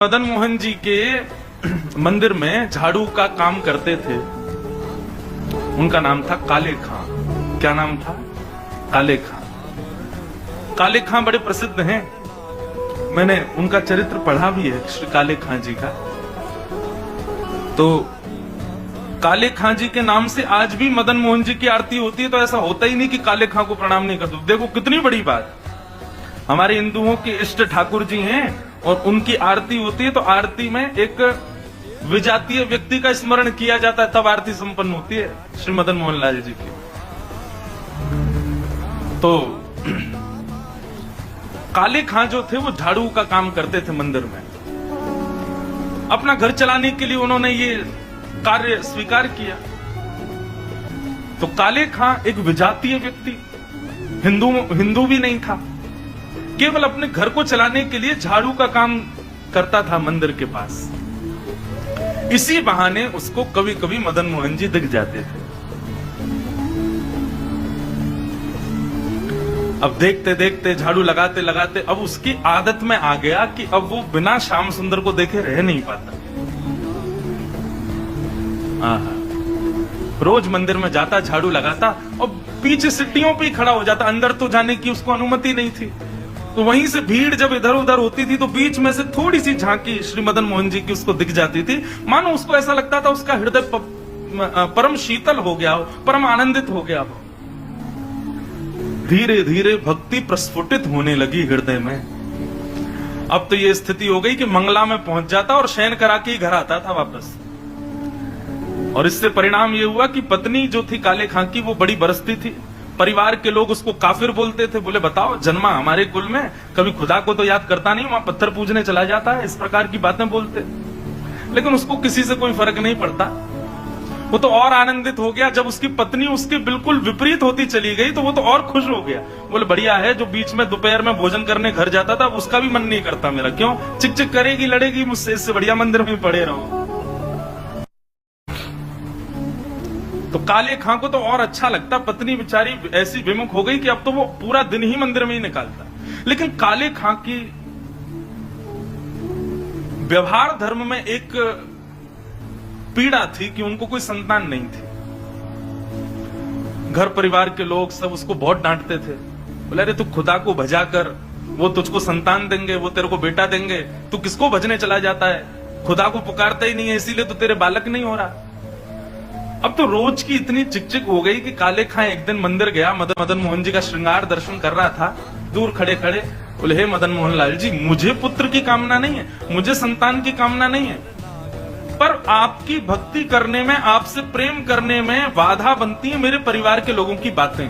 मदन मोहन जी के मंदिर में झाड़ू का काम करते थे। उनका नाम था काले खां। क्या नाम था? काले खां। काले खां बड़े प्रसिद्ध हैं। मैंने उनका चरित्र पढ़ा भी है, श्री काले खां जी का। तो काले खां जी के नाम से आज भी मदन मोहन जी की आरती होती है। तो ऐसा होता ही नहीं कि काले खां को प्रणाम नहीं करते। देखो कितनी बड़ी बात। हमारे हिंदुओं के इष्ट ठाकुर जी हैं और उनकी आरती होती है। तो आरती में एक विजातीय व्यक्ति का स्मरण किया जाता है, तब आरती संपन्न होती है श्री मदन मोहन लाल जी की। तो काले खां जो थे वो झाड़ू का काम करते थे मंदिर में। अपना घर चलाने के लिए उन्होंने ये कार्य स्वीकार किया। तो काले खां एक विजातीय व्यक्ति, हिंदू भी नहीं था, केवल अपने घर को चलाने के लिए झाड़ू का काम करता था मंदिर के पास। इसी बहाने उसको कभी कभी मदन मोहन जी दिख जाते थे। अब देखते देखते झाड़ू लगाते लगाते अब उसकी आदत में आ गया कि अब वो बिना श्याम सुंदर को देखे रह नहीं पाता। रोज मंदिर में जाता, झाड़ू लगाता और पीछे सीढ़ियों पे ही खड़ा हो जाता। अंदर तो जाने की उसको अनुमति नहीं थी। तो वहीं से भीड़ जब इधर उधर होती थी तो बीच में से थोड़ी सी झांकी श्री मदन मोहन जी की उसको दिख जाती थी। मानो उसको ऐसा लगता था उसका हृदय परम शीतल हो गया हो, परम आनंदित हो गया हो। धीरे धीरे भक्ति प्रस्फुटित होने लगी हृदय में। अब तो ये स्थिति हो गई कि मंगला में पहुंच जाता और शयन करा के ही घर आता था वापस। और इससे परिणाम ये हुआ कि पत्नी जो थी काले खां की वो बड़ी बरसती थी। परिवार के लोग उसको काफिर बोलते थे। बोले बताओ, जन्मा हमारे कुल में, कभी खुदा को तो याद करता नहीं, वहां पत्थर पूजने चला जाता है। इस प्रकार की बातें बोलते। लेकिन उसको किसी से कोई फर्क नहीं पड़ता। वो तो और आनंदित हो गया जब उसकी पत्नी उसके बिल्कुल विपरीत होती चली गई। तो वो तो और खुश हो गया। बोले बढ़िया है, जो बीच में दोपहर में भोजन करने घर जाता था उसका भी मन नहीं करता मेरा। क्यों? चिक चिक करेगी, लड़ेगी मुझसे, इससे बढ़िया मंदिर में पड़े रहो। तो काले खां को तो और अच्छा लगता। पत्नी बेचारी ऐसी विमुख हो गई कि अब तो वो पूरा दिन ही मंदिर में ही निकालता। लेकिन काले खां की व्यवहार धर्म में एक पीड़ा थी कि उनको कोई संतान नहीं थी। घर परिवार के लोग सब उसको बहुत डांटते थे। बोले अरे तू खुदा को भजा कर, वो तुझको संतान देंगे, वो तेरे को बेटा देंगे, तू किसको भजने चला जाता है? खुदा को पुकारता ही नहीं है, इसीलिए तो तेरे बालक नहीं हो रहा। अब तो रोज की इतनी चिकचिक हो गई कि काले खां एक दिन मंदिर गया। मदन मोहन जी का श्रृंगार दर्शन कर रहा था। दूर खड़े खड़े बोले हे मदन मोहन लाल जी, मुझे पुत्र की कामना नहीं है, मुझे संतान की कामना नहीं है, पर आपकी भक्ति करने में, आपसे प्रेम करने में बाधा बनती है मेरे परिवार के लोगों की बातें।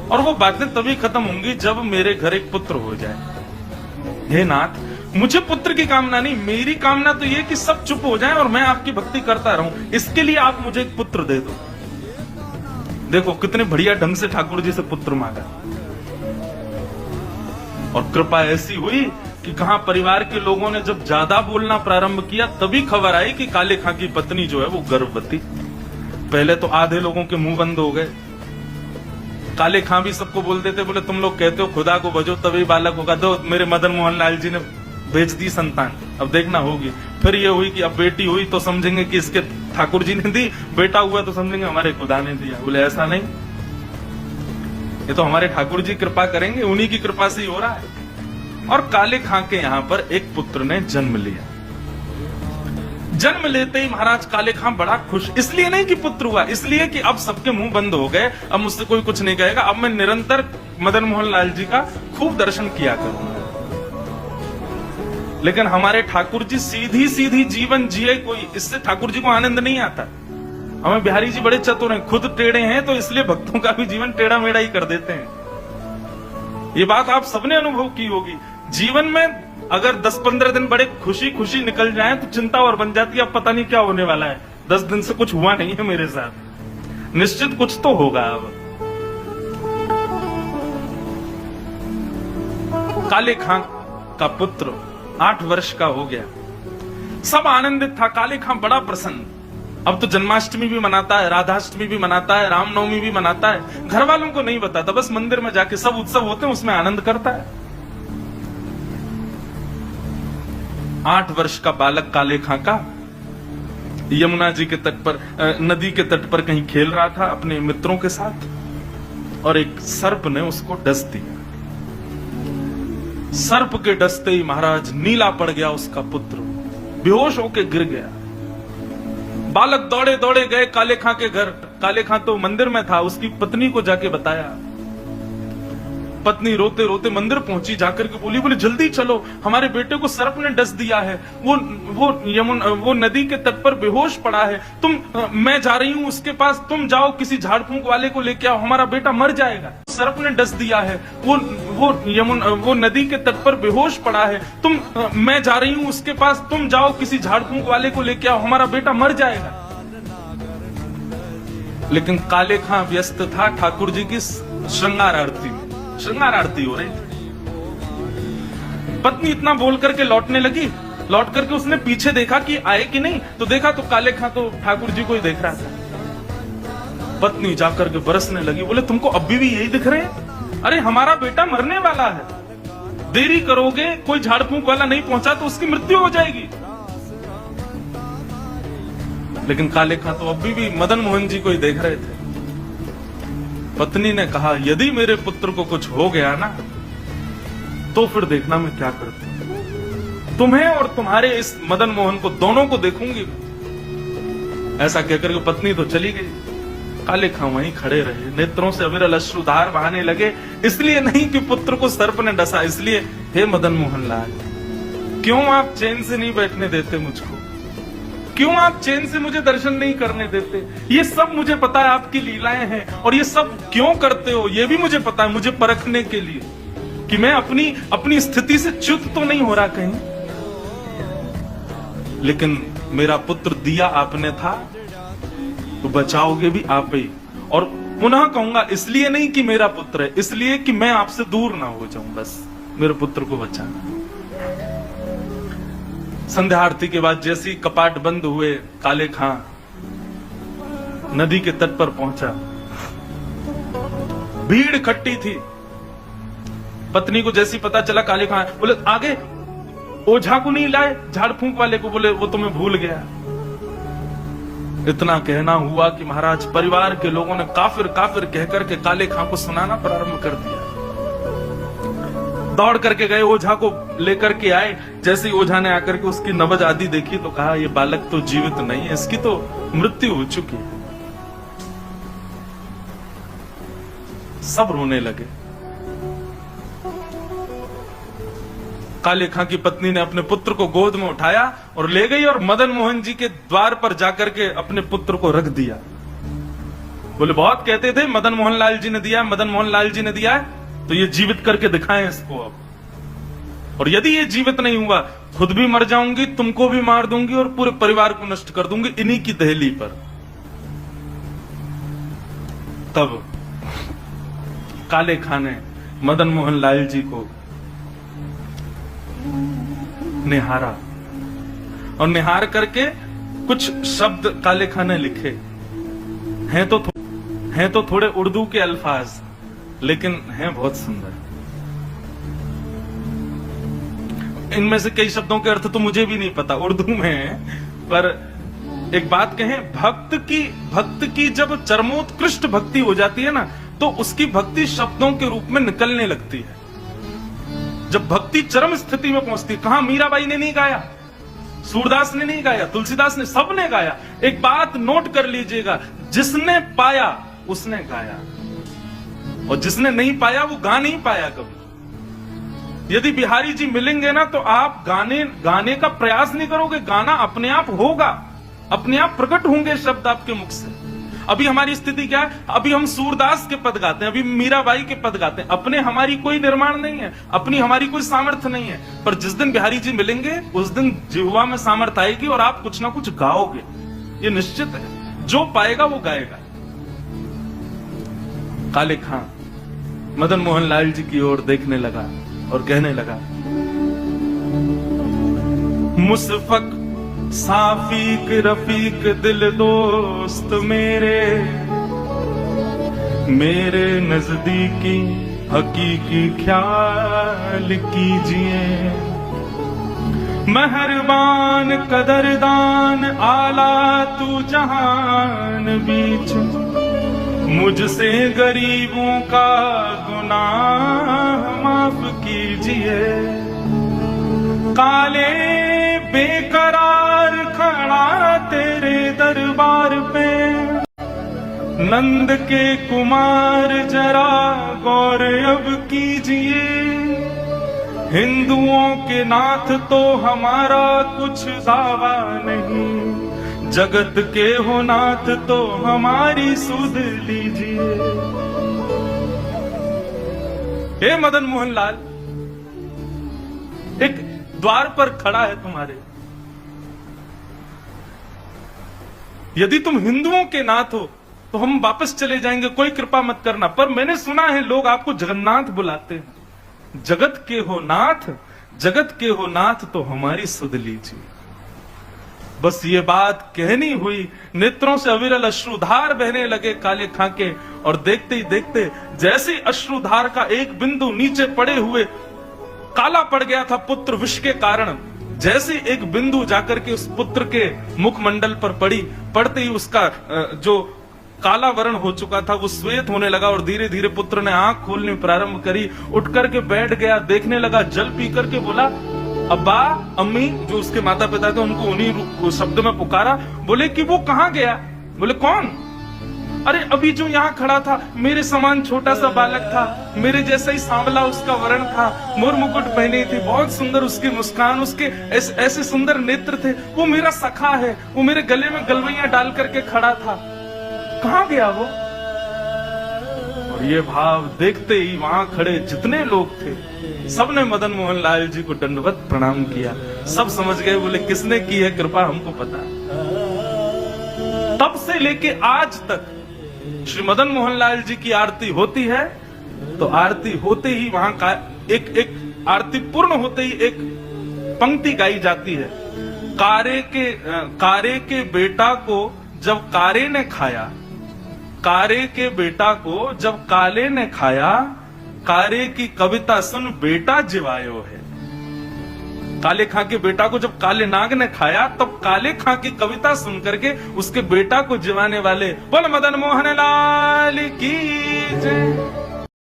और वो बातें तभी खत्म होंगी जब मेरे घर एक पुत्र हो जाए। हे नाथ, मुझे पुत्र की कामना नहीं, मेरी कामना तो ये कि सब चुप हो जाएं और मैं आपकी भक्ति करता रहूं। इसके लिए आप मुझे एक पुत्र दे दो। देखो कितने बढ़िया ढंग से ठाकुर जी से पुत्र मांगा। और कृपा ऐसी हुई कि कहां परिवार के लोगों ने जब ज्यादा बोलना प्रारंभ किया तभी खबर आई कि काले खां की पत्नी जो है वो गर्भवती। पहले तो आधे लोगों के मुंह बंद हो गए। काले खां भी सबको बोलते थे, बोले तुम लोग कहते हो खुदा को भजो तभी बालक होगा। तो मेरे मदन मोहन लाल जी ने भेज दी संतान। अब देखना होगी। फिर ये हुई कि अब बेटी हुई तो समझेंगे कि इसके ठाकुर जी ने दी, बेटा हुआ तो समझेंगे हमारे खुदा ने दिया। बोले ऐसा नहीं, ये तो हमारे ठाकुर जी कृपा करेंगे, उन्हीं की कृपा से ही हो रहा है। और काले खां के यहां पर एक पुत्र ने जन्म लिया। जन्म लेते ही महाराज काले खां बड़ा खुश। इसलिए नहीं कि पुत्र हुआ, इसलिए कि अब सबके मुंह बंद हो गए, अब मुझसे कोई कुछ नहीं कहेगा, अब मैं निरंतर मदन मोहन लाल जी का खूब दर्शन किया करूंगा। लेकिन हमारे ठाकुर जी सीधी सीधी जीवन जिए कोई, इससे ठाकुर जी को आनंद नहीं आता। हमें बिहारी जी बड़े चतुर हैं, खुद टेढ़े हैं तो इसलिए भक्तों का भी जीवन टेढ़ा मेढ़ा ही कर देते हैं। ये बात आप सबने अनुभव की होगी। जीवन में अगर 10-15 दिन बड़े खुशी खुशी निकल जाएं तो चिंता और बन जाती है, अब पता नहीं क्या होने वाला है। 10 दिन से कुछ हुआ नहीं है मेरे साथ, निश्चित कुछ तो होगा। अब काले खां का पुत्र 8 वर्ष का हो गया। सब आनंदित था। काले खां बड़ा प्रसन्न। अब तो जन्माष्टमी भी मनाता है, राधाष्टमी भी मनाता है, रामनवमी भी मनाता है। घर वालों को नहीं बताता, बस मंदिर में जाके सब उत्सव होते हैं उसमें आनंद करता है। 8 वर्ष का बालक काले खां का यमुना जी के तट पर, नदी के तट पर कहीं खेल रहा था अपने मित्रों के साथ, और एक सर्प ने उसको डस दिया। सर्प के डसते ही महाराज नीला पड़ गया उसका पुत्र, बेहोश होके गिर गया। बालक दौड़े दौड़े गए काले खां के घर। काले खां तो मंदिर में था, उसकी पत्नी को जाके बताया। पत्नी रोते रोते मंदिर पहुंची, जाकर के बोली जल्दी चलो, हमारे बेटे को सर्प ने डस दिया है, वो नदी के तट पर बेहोश पड़ा है। मैं जा रही हूं उसके पास, तुम जाओ किसी झाड़ फूंक वाले को लेके आओ, हमारा बेटा मर जाएगा। सर्प ने डस दिया है, वो नदी के तट पर बेहोश पड़ा है। मैं जा रही हूं उसके पास, तुम जाओ किसी झाड़ फूंक वाले को लेके आओ, हमारा बेटा मर जाएगा। लेकिन काले खां व्यस्त था ठाकुर जी की श्रृंगार आरती में। श्रृंगार आरती हो रही थी। पत्नी इतना बोल करके लौटने लगी, लौट करके उसने पीछे देखा कि आए कि नहीं, तो देखा तो काले खां तो ठाकुर जी को ही देख रहा था। पत्नी जाकर के बरसने लगी, बोले तुमको अभी भी यही दिख रहे हैं? अरे हमारा बेटा मरने वाला है, देरी करोगे, कोई झाड़ फूंक वाला नहीं पहुंचा तो उसकी मृत्यु हो जाएगी। लेकिन काले खां तो अभी भी मदन मोहन जी को ही देख रहे थे। पत्नी ने कहा यदि मेरे पुत्र को कुछ हो गया ना, तो फिर देखना मैं क्या करती हूं, तुम्हें और तुम्हारे इस मदन मोहन को दोनों को देखूंगी। ऐसा कहकर के पत्नी तो चली गई। काले खां वहीं खड़े रहे, नेत्रों से अविरल अश्रुधार बहाने लगे। इसलिए नहीं कि पुत्र को सर्प ने डसा, इसलिए हे मदन मोहन लाल, क्यों आप चैन से नहीं बैठने देते मुझको? क्यों आप चैन से मुझे दर्शन नहीं करने देते? ये सब मुझे पता है आपकी लीलाएं हैं, और ये सब क्यों करते हो ये भी मुझे पता है, मुझे परखने के लिए कि मैं अपनी स्थिति से च्युत तो नहीं हो रहा कहीं। लेकिन मेरा पुत्र दिया आपने था, तो बचाओगे भी आप ही। और पुनः कहूंगा, इसलिए नहीं कि मेरा पुत्र है, इसलिए कि मैं आपसे दूर ना हो जाऊं, बस मेरे पुत्र को बचाना। संध्या आरती के बाद जैसे ही कपाट बंद हुए, काले खां नदी के तट पर पहुंचा। भीड़ इकट्ठी थी। पत्नी को जैसी पता चला, काले खां बोले आगे ओझा को नहीं लाए, झाड़ फूंक वाले को, बोले वो तुम्हें भूल गया। इतना कहना हुआ कि महाराज परिवार के लोगों ने काफिर काफिर कहकर के काले खां को सुनाना प्रारंभ कर दिया। दौड़ करके गए, ओझा को लेकर के आए। जैसे ही ओझा ने आकर के उसकी नब्ज आदि देखी तो कहा ये बालक तो जीवित नहीं है, इसकी तो मृत्यु हो चुकी है। सब रोने लगे। काले खां की पत्नी ने अपने पुत्र को गोद में उठाया और ले गई, और मदन मोहन जी के द्वार पर जाकर के अपने पुत्र को रख दिया। बोले बहुत कहते थे मदन मोहन लाल जी ने दिया, मदन मोहन लाल जी ने दिया है, तो ये जीवित करके दिखाएं इसको अब। और यदि ये जीवित नहीं हुआ, खुद भी मर जाऊंगी, तुमको भी मार दूंगी और पूरे परिवार को नष्ट कर दूंगी इन्हीं की दहली पर। तब काले खां ने मदन मोहन लाल जी को निहारा, और निहार करके कुछ शब्द काले खां ने लिखे। हैं तो थोड़े उर्दू के अल्फाज, लेकिन हैं बहुत सुंदर। इनमें से कई शब्दों के अर्थ तो मुझे भी नहीं पता, उर्दू में है। पर एक बात कहें, भक्त की जब चरमोत्कृष्ट भक्ति हो जाती है ना, तो उसकी भक्ति शब्दों के रूप में निकलने लगती है। जब भक्ति चरम स्थिति में पहुंचती है, कहां मीराबाई ने नहीं गाया, सूरदास ने नहीं गाया, तुलसीदास ने, सबने गाया। एक बात नोट कर लीजिएगा, जिसने पाया उसने गाया, और जिसने नहीं पाया वो गा नहीं पाया कभी। यदि बिहारी जी मिलेंगे ना, तो आप गाने का प्रयास नहीं करोगे, गाना अपने आप होगा, अपने आप प्रकट होंगे शब्द आपके मुख से। अभी हमारी स्थिति क्या है? अभी हम सूरदास के पद गाते हैं, अभी मीराबाई के पद गाते हैं। अपने हमारी कोई निर्माण नहीं है, अपनी हमारी कोई सामर्थ्य नहीं है। पर जिस दिन बिहारी जी मिलेंगे, उस दिन जिह्वा में सामर्थ्य आएगी और आप कुछ ना कुछ गाओगे, ये निश्चित है। जो पाएगा वो गाएगा। काले खां मदन मोहन लाल जी की ओर देखने लगा और कहने लगा, मुसफक साफीक रफीक दिल दोस्त मेरे नजदीकी हकीकी ख्याल कीजिए। मेहरबान कदरदान आला तू जहान बीच, मुझसे गरीबों का गुनाह माफ कीजिए। काले बेकरार खड़ा तेरे दरबार पे, नंद के कुमार जरा गौर अब कीजिए। हिंदुओं के नाथ तो हमारा कुछ दावा नहीं, जगत के हो नाथ तो हमारी सुध लीजिए। हे मदन मोहन लाल, एक द्वार पर खड़ा है तुम्हारे, यदि तुम हिंदुओं के नाथ हो तो हम वापस चले जाएंगे, कोई कृपा मत करना। पर मैंने सुना है लोग आपको जगन्नाथ बुलाते हैं। जगत के हो नाथ, जगत के हो नाथ तो हमारी सुध लीजिए। बस ये बात कहनी हुई, नेत्रों से अविरल अश्रुधार बहने लगे काले खां के, और देखते ही देखते जैसे अश्रुधार का एक बिंदु नीचे पड़े हुए काला पड़ गया था पुत्र विष के कारण, जैसे एक बिंदु जाकर के उस पुत्र के मुखमंडल पर पड़ी, पड़ते ही उसका जो काला वर्ण हो चुका था वो श्वेत होने लगा, और धीरे धीरे पुत्र ने आंख खोलनी प्रारंभ करी, उठ करके बैठ गया, देखने लगा, जल पी करके बोला अब्बा अम्मी, जो उसके माता पिता थे उनको उन्हीं शब्द में पुकारा। बोले कि वो कहाँ गया? बोले कौन? अरे अभी जो यहाँ खड़ा था, मेरे समान छोटा सा बालक था, मेरे जैसा ही सांवला उसका वर्ण था, मोर मुकुट पहने थी, बहुत सुंदर उसकी मुस्कान, उसके ऐसे सुंदर नेत्र थे, वो मेरा सखा है, वो मेरे गले में गलवैया डाल करके खड़ा था, कहाँ गया वो? और ये भाव देखते ही वहां खड़े जितने लोग थे सबने मदन मोहन लाल जी को दंडवत प्रणाम किया। सब समझ गए, बोले किसने की है कृपा हमको पता। तब से लेके आज तक श्री मदन मोहन लाल जी की आरती होती है तो आरती होते ही वहां का एक आरती पूर्ण होते ही एक पंक्ति गाई जाती है। कारे के बेटा को जब कारे ने खाया, कारे के बेटा को जब काले ने खाया, कारे की कविता सुन बेटा जिवायो है। काले खां के बेटा को जब काले नाग ने खाया तब काले खां की कविता सुन करके उसके बेटा को जिवाने वाले बोल मदन मोहन लाल की जय।